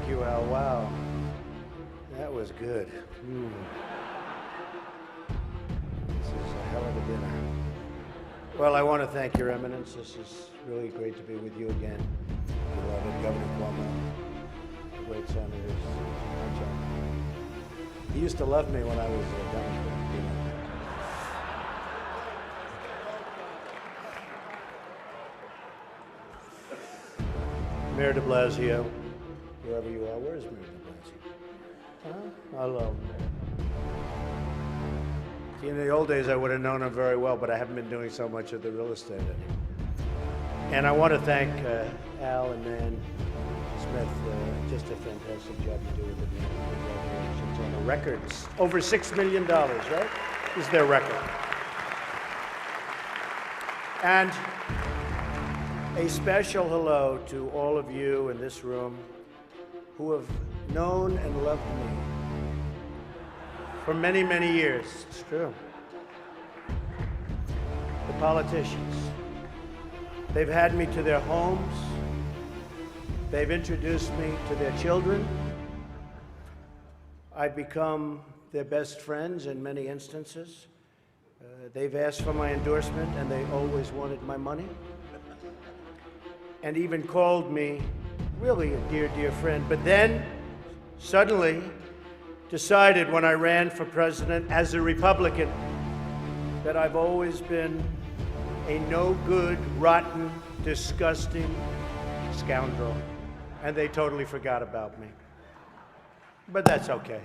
Thank you, Al. Wow. That was good. This is a hell of a dinner. Well, I want to thank Your Eminence. This is really great to be with you again. Beloved Governor Cuomo, great senators. He used to love me when I was a Democrat, you know. Mayor de Blasio, wherever you are. Where's Mayor de Blasio? Huh? Hello. See, in the old days, I would have known him very well, but I haven't been doing so much of the real estate anymore. And I want to thank Al and Nan Smith. Just a fantastic job you do with the congratulations on the records. Over $6 million, right? Is their record. And a special hello to all of you in this room who have known and loved me for many, many years. It's true. The politicians. They've had me to their homes. They've introduced me to their children. I've become their best friends in many instances. They've asked for my endorsement, and they always wanted my money. And even called me really a dear, dear friend. But then, suddenly, decided when I ran for president as a Republican that I've always been a no-good, rotten, disgusting scoundrel. And they totally forgot about me. But that's okay.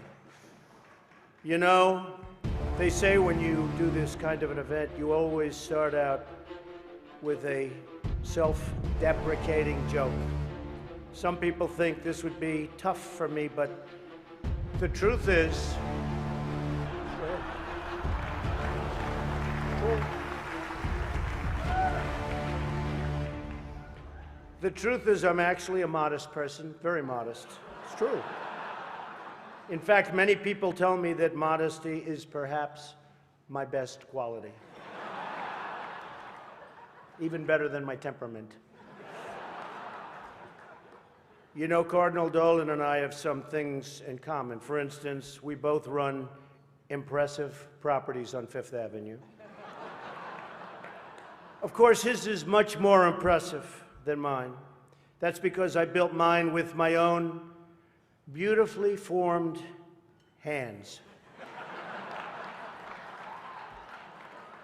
You know, they say when you do this kind of an event, you always start out with a self-deprecating joke. Some people think this would be tough for me, but the truth is, I'm actually a modest person, very modest. It's true. In fact, many people tell me that modesty is perhaps my best quality. Even better than my temperament. You know, Cardinal Dolan and I have some things in common. For instance, we both run impressive properties on Fifth Avenue. Of course, his is much more impressive than mine. That's because I built mine with my own beautifully formed hands.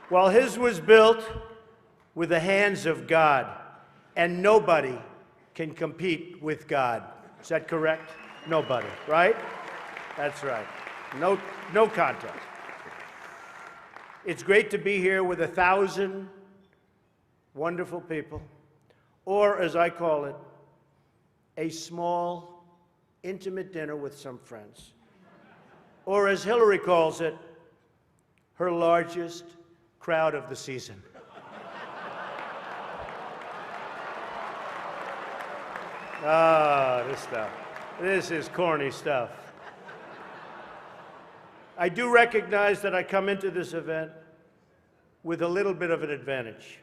While his was built with the hands of God, and nobody can compete with God. Is that correct? Nobody, right? That's right. No contest. It's great to be here with 1,000 wonderful people, or as I call it, a small, intimate dinner with some friends. Or as Hillary calls it, her largest crowd of the season. This stuff. This is corny stuff. I do recognize that I come into this event with a little bit of an advantage.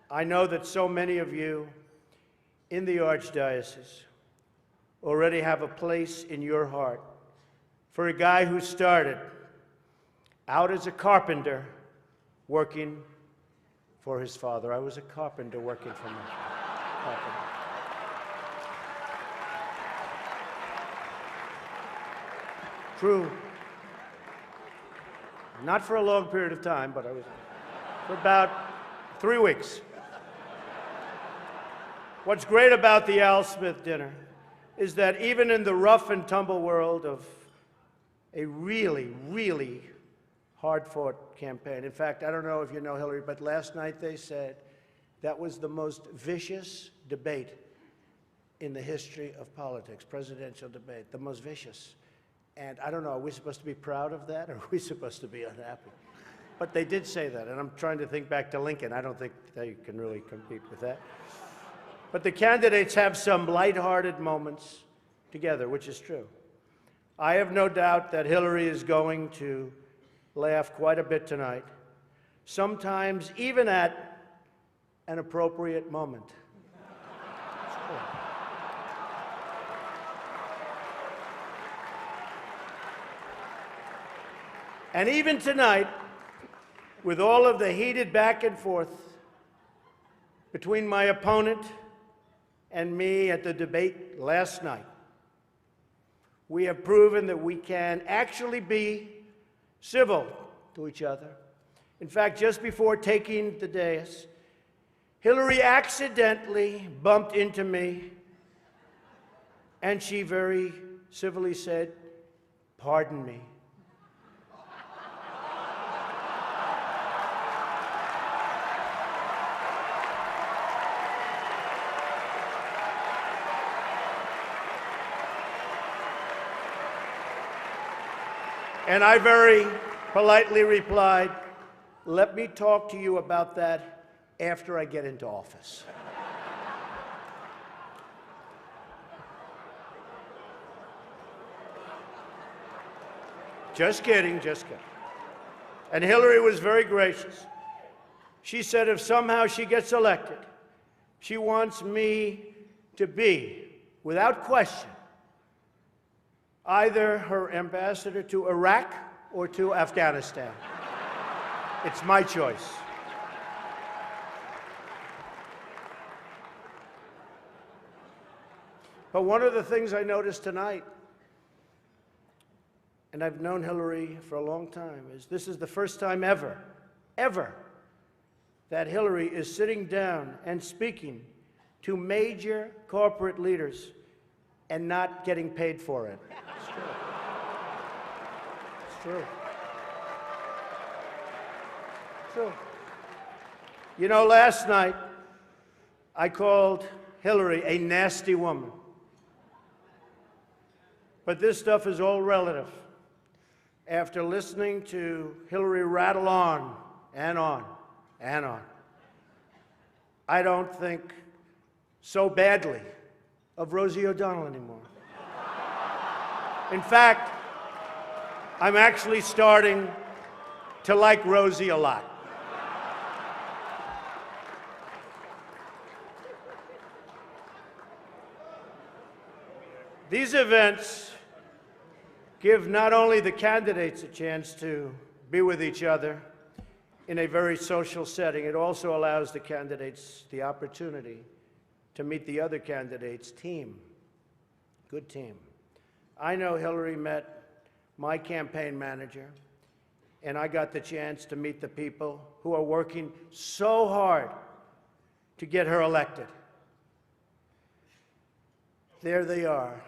I know that so many of you in the Archdiocese already have a place in your heart for a guy who started out as a carpenter working for his father. I was a carpenter working for my father. True. Not for a long period of time, but I was for about 3 weeks. What's great about the Al Smith dinner is that even in the rough and tumble world of a really, really hard-fought campaign. In fact, I don't know if you know Hillary, but last night they said that was the most vicious debate in the history of politics, presidential debate, the most vicious. And I don't know, are we supposed to be proud of that, or are we supposed to be unhappy? But they did say that, and I'm trying to think back to Lincoln. I don't think they can really compete with that. But the candidates have some lighthearted moments together, which is true. I have no doubt that Hillary is going to laugh quite a bit tonight, sometimes even at an appropriate moment. And even tonight, with all of the heated back and forth between my opponent and me at the debate last night, we have proven that we can actually be civil to each other. In fact, just before taking the dais, Hillary accidentally bumped into me, and she very civilly said, "Pardon me." And I very politely replied, "Let me talk to you about that after I get into office." Just kidding, just kidding. And Hillary was very gracious. She said if somehow she gets elected, she wants me to be, without question, either her ambassador to Iraq or to Afghanistan. It's my choice. But one of the things I noticed tonight, and I've known Hillary for a long time, is this is the first time ever, that Hillary is sitting down and speaking to major corporate leaders and not getting paid for it. It's true. It's true. It's true. You know, last night, I called Hillary a nasty woman. But this stuff is all relative. After listening to Hillary rattle on and on and on, I don't think so badly of Rosie O'Donnell anymore. In fact, I'm actually starting to like Rosie a lot. These events give not only the candidates a chance to be with each other in a very social setting, it also allows the candidates the opportunity to meet the other candidates' team. Good team. I know Hillary met my campaign manager, and I got the chance to meet the people who are working so hard to get her elected. There they are,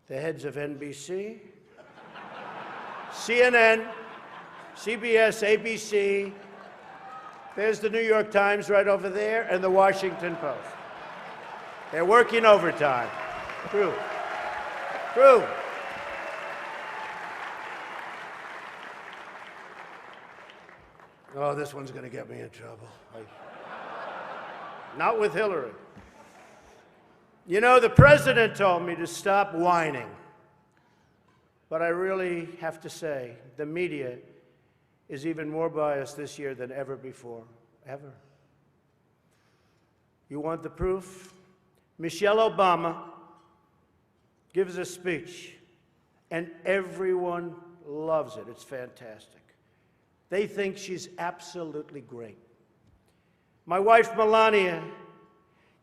the heads of NBC, CNN, CBS, ABC. There's the New York Times right over there, and the Washington Post. They're working overtime. True. True. Oh, this one's going to get me in trouble. Not with Hillary. You know, the president told me to stop whining. But I really have to say, the media is even more biased this year than ever before. Ever. You want the proof? Michelle Obama gives a speech, and everyone loves it. It's fantastic. They think she's absolutely great. My wife, Melania,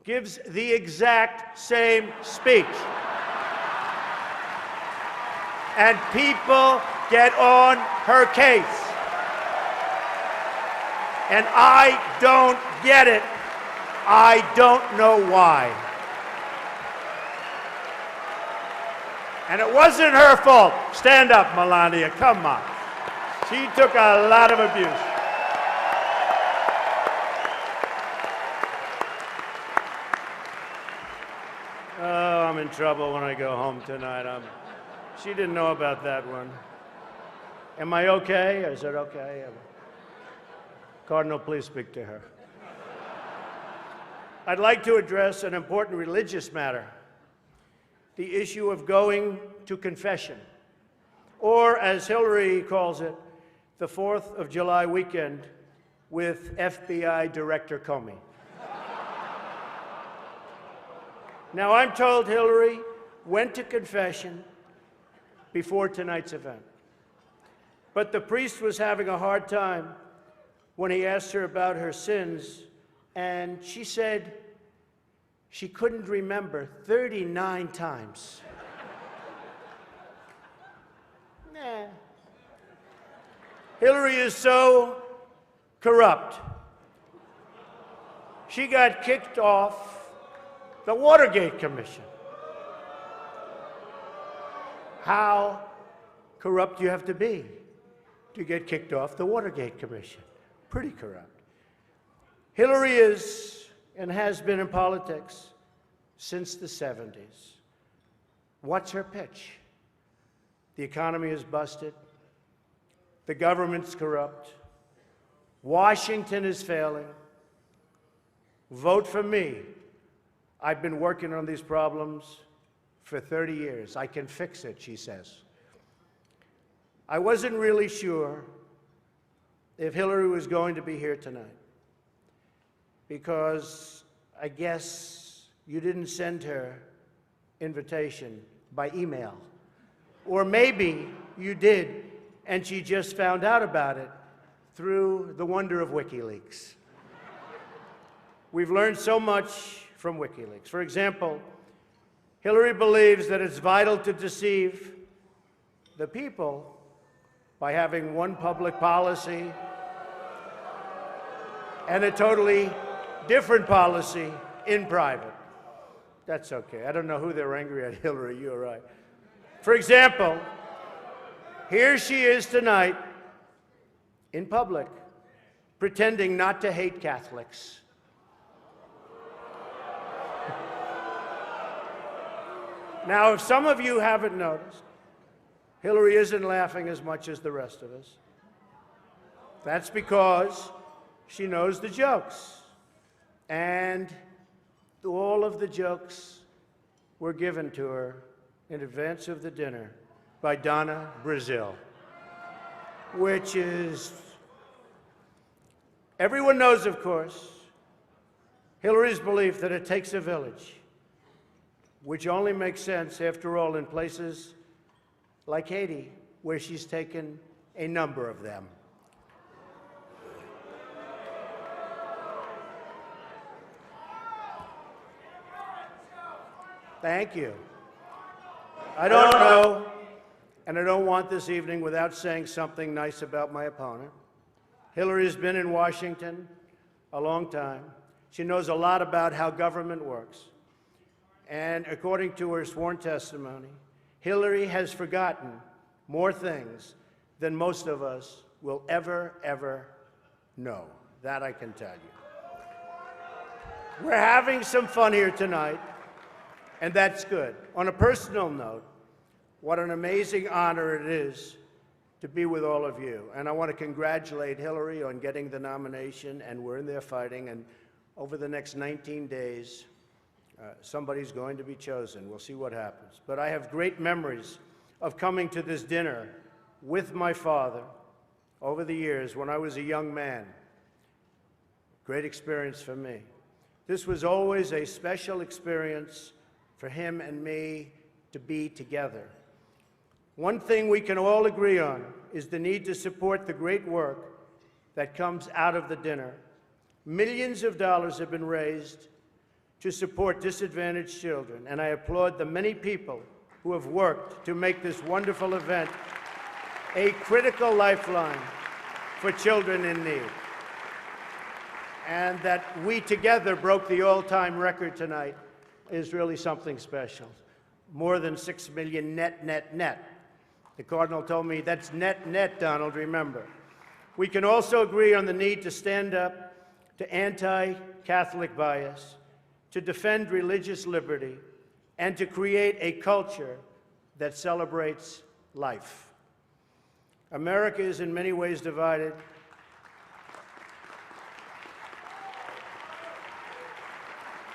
gives the exact same speech. And people get on her case. And I don't get it. I don't know why. And it wasn't her fault. Stand up, Melania. Come on. She took a lot of abuse. Oh, I'm in trouble when I go home tonight. She didn't know about that one. Am I okay? Is it okay? Cardinal, please speak to her. I'd like to address an important religious matter, the issue of going to confession, or as Hillary calls it, the 4th of July weekend with FBI Director Comey. Now, I'm told Hillary went to confession before tonight's event. But the priest was having a hard time when he asked her about her sins, and she said she couldn't remember 39 times. Nah. Hillary is so corrupt. She got kicked off the Watergate Commission. How corrupt you have to be to get kicked off the Watergate Commission. Pretty corrupt. Hillary is and has been in politics since the 70s. What's her pitch? The economy is busted. The government's corrupt. Washington is failing. Vote for me. I've been working on these problems for 30 years. I can fix it, she says. I wasn't really sure if Hillary was going to be here tonight because I guess you didn't send her invitation by email. Or maybe you did, and she just found out about it through the wonder of WikiLeaks. We've learned so much from WikiLeaks. For example, Hillary believes that it's vital to deceive the people by having one public policy and a totally different policy in private. That's okay. I don't know who they're angry at, Hillary, you're right. For example, here she is tonight in public pretending not to hate Catholics. Now, if some of you haven't noticed, Hillary isn't laughing as much as the rest of us. That's because she knows the jokes. And all of the jokes were given to her in advance of the dinner by Donna Brazil, which is, everyone knows, of course, Hillary's belief that it takes a village, which only makes sense, after all, in places like Haiti, where she's taken a number of them. Thank you. I don't know, and I don't want this evening without saying something nice about my opponent. Hillary has been in Washington a long time. She knows a lot about how government works. And according to her sworn testimony, Hillary has forgotten more things than most of us will ever know. That I can tell you. We're having some fun here tonight, and that's good. On a personal note, what an amazing honor it is to be with all of you. And I want to congratulate Hillary on getting the nomination, and we're in there fighting, and over the next 19 days, somebody's going to be chosen. We'll see what happens. But I have great memories of coming to this dinner with my father over the years when I was a young man. Great experience for me. This was always a special experience for him and me to be together. One thing we can all agree on is the need to support the great work that comes out of the dinner. Millions of dollars have been raised to support disadvantaged children, and I applaud the many people who have worked to make this wonderful event a critical lifeline for children in need. And that we together broke the all-time record tonight is really something special. More than 6 million net. The Cardinal told me that's net, Donald, remember. We can also agree on the need to stand up to anti-Catholic bias, to defend religious liberty, and to create a culture that celebrates life. America is in many ways divided.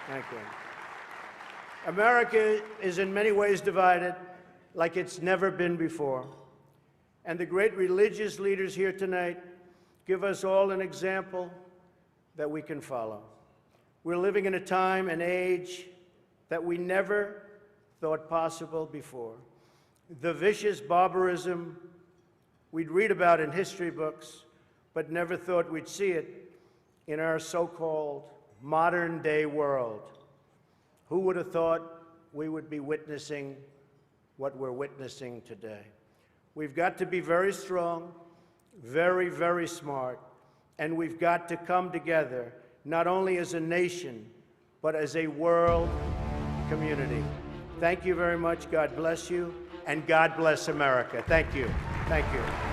Thank you. America is in many ways divided like it's never been before. And the great religious leaders here tonight give us all an example that we can follow. We're living in a time and age that we never thought possible before. The vicious barbarism we'd read about in history books, but never thought we'd see it in our so-called modern-day world. Who would have thought we would be witnessing what we're witnessing today? We've got to be very strong, very, very smart, and we've got to come together, not only as a nation, but as a world community. Thank you very much. God bless you, and God bless America. Thank you. Thank you.